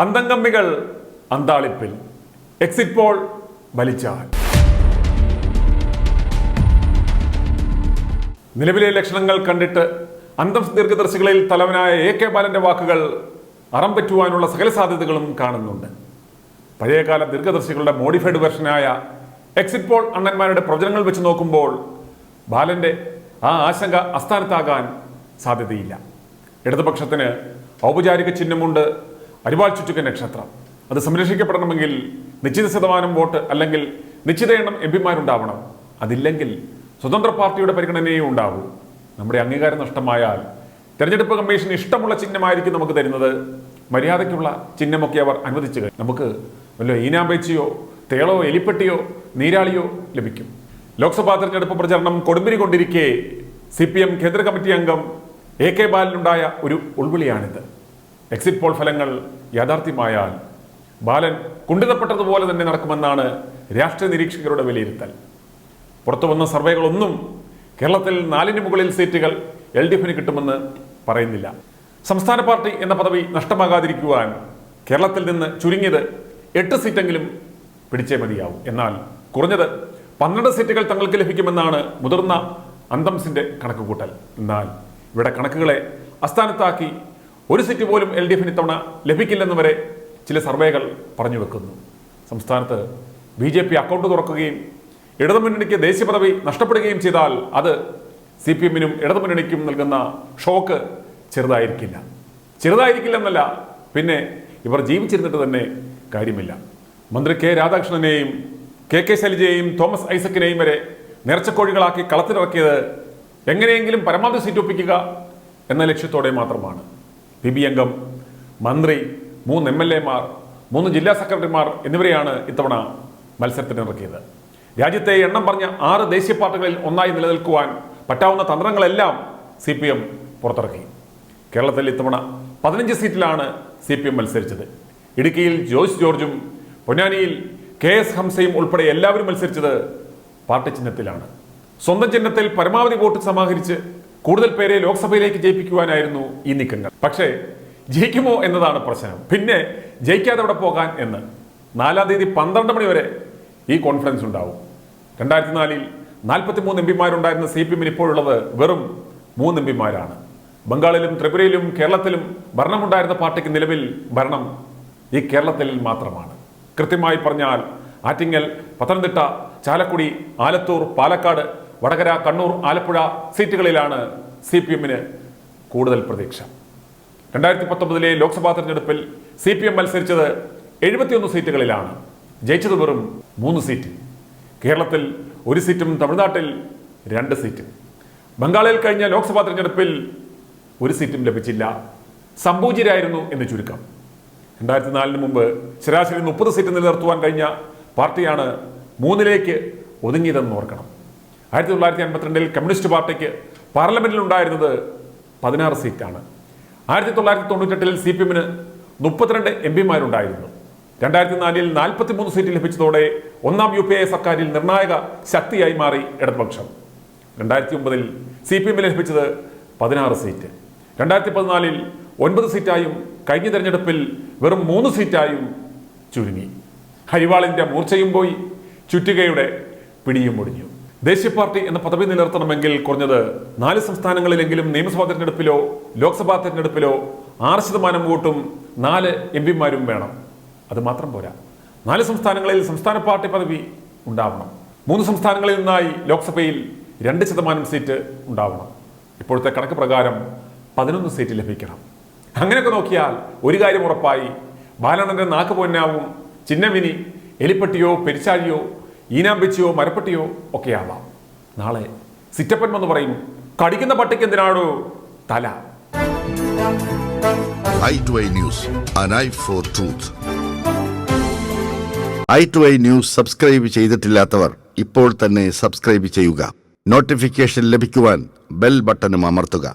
അന്തംകമ്മികൾ അന്താളിപ്പിൽ, exit poll വലിച്ചാൽ. നിലവിലെ ലക്ഷണങ്ങൾ കണ്ടിട്ട് അന്തം ദീർഘദർശികളിൽ തലവനായ AK ബാലന്റെ വാക്കുകൾ അറം പറ്റുവാനുള്ള സകല സാധ്യതകളും കാണുന്നുണ്ട്. പഴയകാല ദീർഘദർശികളുടെ മോഡിഫൈഡ് വെർഷനായ എക്സിറ്റ് പോൾ അണ്ണന്മാരുടെ പ്രവചനങ്ങൾ വെച്ച് നോക്കുമ്പോൾ ബാലന്റെ ആ ആശങ്ക അസ്ഥാനത്താകാൻ സാധ്യതയില്ല. ഇടതുപക്ഷത്തിന് ഔപചാരിക ചിഹ്നമുണ്ട്, അരിവാൾ ചുറ്റുക നക്ഷത്രം. അത് സംരക്ഷിക്കപ്പെടണമെങ്കിൽ നിശ്ചിത ശതമാനം വോട്ട് അല്ലെങ്കിൽ നിശ്ചിത എണ്ണം MP-മാരുണ്ടാവണം. അതില്ലെങ്കിൽ സ്വതന്ത്ര പാർട്ടിയുടെ പരിഗണനയും ഉണ്ടാകൂ. നമ്മുടെ അംഗീകാരം നഷ്ടമായാൽ തെരഞ്ഞെടുപ്പ് കമ്മീഷൻ ഇഷ്ടമുള്ള ചിഹ്നമായിരിക്കും നമുക്ക് തരുന്നത്. മര്യാദയ്ക്കുള്ള ചിഹ്നമൊക്കെ അവർ അനുവദിച്ചു കഴിഞ്ഞു. നമുക്ക് വല്ല ഈനാമ്പേച്ചിയോ തേളോ എലിപ്പെട്ടിയോ നീരാളിയോ ലഭിക്കും. ലോക്സഭാ തെരഞ്ഞെടുപ്പ് പ്രചരണം കൊടുമ്പിരി കൊണ്ടിരിക്കെ CPM കേന്ദ്ര കമ്മിറ്റി അംഗം AK ബാലനുണ്ടായ ഒരു ഉൾവിളിയാണിത്. എക്സിറ്റ് പോൾ ഫലങ്ങൾ യാഥാർത്ഥ്യമായാൽ ബാലൻ കുണ്ഠിതപ്പെട്ടതുപോലെ തന്നെ നടക്കുമെന്നാണ് രാഷ്ട്രീയ നിരീക്ഷകരുടെ വിലയിരുത്തൽ. പുറത്തു വന്ന സർവേകളൊന്നും കേരളത്തിൽ 4ന് മുകളിൽ സീറ്റുകൾ LDFന് കിട്ടുമെന്ന് പറയുന്നില്ല. സംസ്ഥാന പാർട്ടി എന്ന പദവി നഷ്ടമാകാതിരിക്കുവാൻ കേരളത്തിൽ നിന്ന് ചുരുങ്ങിയത് 8 സീറ്റെങ്കിലും പിടിച്ചേ മതിയാവും. എന്നാൽ കുറഞ്ഞത് 12 സീറ്റുകൾ തങ്ങൾക്ക് ലഭിക്കുമെന്നാണ് മുതിർന്ന അന്തംസിന്റെ കണക്കുകൂട്ടൽ. എന്നാൽ ഇവിടെ കണക്കുകളെ അസ്ഥാനത്താക്കി ഒരു സീറ്റ് പോലും LDFന് ഇത്തവണ ലഭിക്കില്ലെന്ന് വരെ ചില സർവേകൾ പറഞ്ഞു വെക്കുന്നു. സംസ്ഥാനത്ത് BJP അക്കൗണ്ട് തുറക്കുകയും ഇടതുമുന്നണിക്ക് ദേശീയ പദവി നഷ്ടപ്പെടുകയും ചെയ്താൽ അത് CPM-നും ഇടതുമുന്നണിക്കും നൽകുന്ന ഷോക്ക് ചെറുതായിരിക്കില്ലെന്നല്ല, പിന്നെ ഇവർ ജീവിച്ചിരുന്നിട്ട് തന്നെ കാര്യമില്ല. മന്ത്രി K രാധാകൃഷ്ണനെയും KK ശൈലജയെയും തോമസ് ഐസക്കിനെയും വരെ നേർച്ചക്കോഴികളാക്കി കളത്തിലിറക്കിയത് എങ്ങനെയെങ്കിലും പരമാവധി സീറ്റ് ഒപ്പിക്കുക എന്ന ലക്ഷ്യത്തോടെ മാത്രമാണ്. PB അംഗം, മന്ത്രി, 3 MLA-മാർ, 3 ജില്ലാ സെക്രട്ടറിമാർ എന്നിവരെയാണ് ഇത്തവണ മത്സരത്തിനിറക്കിയത്. രാജ്യത്തെ എണ്ണം പറഞ്ഞ 6 ദേശീയ പാർട്ടികളിൽ ഒന്നായി നിലനിൽക്കുവാൻ പറ്റാവുന്ന തന്ത്രങ്ങളെല്ലാം CPM പുറത്തിറക്കി. കേരളത്തിൽ ഇത്തവണ 15 സീറ്റിലാണ് CPM മത്സരിച്ചത്. ഇടുക്കിയിൽ ജോയ്സ് ജോർജും പൊന്നാനിയിൽ KS ഹംസയും ഉൾപ്പെടെ എല്ലാവരും മത്സരിച്ചത് പാർട്ടി ചിഹ്നത്തിലാണ്. സ്വന്തം ചിഹ്നത്തിൽ പരമാവധി വോട്ട് സമാഹരിച്ച് കൂടുതൽ പേരെ ലോക്സഭയിലേക്ക് ജയിപ്പിക്കുവാനായിരുന്നു ഈ നീക്കങ്ങൾ. പക്ഷേ ജയിക്കുമോ എന്നതാണ് പ്രശ്നം. പിന്നെ ജയിക്കാതെ അവിടെ പോകാൻ എന്ന് 4-ാം തീയതി 12 മണി വരെ ഈ കോൺഫറൻസ് ഉണ്ടാവും. 2004-ൽ 43 MP-മാരുണ്ടായിരുന്ന CPM-ന് ഇപ്പോഴുള്ളത് വെറും 3 MP-മാരാണ്. ബംഗാളിലും ത്രിപുരയിലും കേരളത്തിലും ഭരണമുണ്ടായിരുന്ന പാർട്ടിക്ക് നിലവിൽ ഭരണം ഈ കേരളത്തിൽ മാത്രമാണ്. കൃത്യമായി പറഞ്ഞാൽ ആറ്റിങ്ങൽ, പത്തനംതിട്ട, ചാലക്കുടി, ആലത്തൂർ, പാലക്കാട്, വടകര, കണ്ണൂർ, ആലപ്പുഴ സീറ്റുകളിലാണ് CPM-ന് കൂടുതൽ പ്രതീക്ഷ. 2019-ലെ ലോക്സഭാ തെരഞ്ഞെടുപ്പിൽ CPM മത്സരിച്ചത് 71 സീറ്റുകളിലാണ്. ജയിച്ചത് വെറും 3 സീറ്റ്. കേരളത്തിൽ 1 സീറ്റും തമിഴ്നാട്ടിൽ 2 സീറ്റും. ബംഗാളിൽ കഴിഞ്ഞ ലോക്സഭാ തെരഞ്ഞെടുപ്പിൽ 1 സീറ്റും ലഭിച്ചില്ല. സംഭൂജിരായിരുന്നു എന്ന് ചുരുക്കം. 2004-ന് മുമ്പ് ശരാശരി 30 സീറ്റ് നിലനിർത്തുവാൻ കഴിഞ്ഞ പാർട്ടിയാണ് 3-ലേക്ക് ഒതുങ്ങിയതെന്ന് ഓർക്കണം. 1952-ൽ കമ്മ്യൂണിസ്റ്റ് പാർട്ടിക്ക് പാർലമെന്റിൽ ഉണ്ടായിരുന്നത് 16 സീറ്റാണ്. 1998-ൽ CPM-ന് 32 MP-മാരുണ്ടായിരുന്നു. 2004-ൽ 43 സീറ്റ് ലഭിച്ചതോടെ 1ാം UPA സർക്കാരിൽ നിർണായക ശക്തിയായി മാറി ഇടതുപക്ഷം. 2009-ൽ CPM-ന് ലഭിച്ചത് 16 സീറ്റ്. 2014-ൽ 9 സീറ്റായും കഴിഞ്ഞ തെരഞ്ഞെടുപ്പിൽ വെറും 3 സീറ്റായും ചുരുങ്ങി. ഹരിവാളിന്റെ മൂർച്ചയും പോയി, ചുറ്റികയുടെ പിടിയും ഒടിഞ്ഞു. ദേശീയ പാർട്ടി എന്ന പദവി നിലനിർത്തണമെങ്കിൽ കുറഞ്ഞത് 4 സംസ്ഥാനങ്ങളിലെങ്കിലും നിയമസഭാ തെരഞ്ഞെടുപ്പിലോ ലോക്സഭാ തെരഞ്ഞെടുപ്പിലോ 6% വോട്ടും 4 MP-മാരും വേണം. അത് മാത്രം പോരാ. 4 സംസ്ഥാനങ്ങളിൽ സംസ്ഥാന പാർട്ടി പദവി ഉണ്ടാവണം. 3 സംസ്ഥാനങ്ങളിൽ നിന്നായി ലോക്സഭയിൽ 2% സീറ്റ് ഉണ്ടാവണം. ഇപ്പോഴത്തെ കണക്ക് പ്രകാരം 11 സീറ്റ് ലഭിക്കണം. അങ്ങനെയൊക്കെ നോക്കിയാൽ ഒരു കാര്യം ഉറപ്പായി, ബാലണ്ണന്റെ നാക്ക് പൊന്നാവും. ചിഹ്നമിനി എലിപ്പെട്ടിയോ പെരിച്ചാഴിയോ ഈനാമ്പെച്ചിയോ മരപ്പെട്ടിയോ ഒക്കെ ആവാം. നാളെ സിറ്റപ്പൻ എന്ന് പറയും, കടിക്കുന്ന പട്ടിക്ക് എന്തിനാണോ തല. i2i News, an eye for truth. i2i News subscribe ചെയ്തിട്ടില്ലാത്തവർ ഇപ്പോൾ തന്നെ സബ്സ്ക്രൈബ് ചെയ്യുക. നോട്ടിഫിക്കേഷൻ ലഭിക്കുവാൻ ബെൽ ബട്ടണും അമർത്തുക.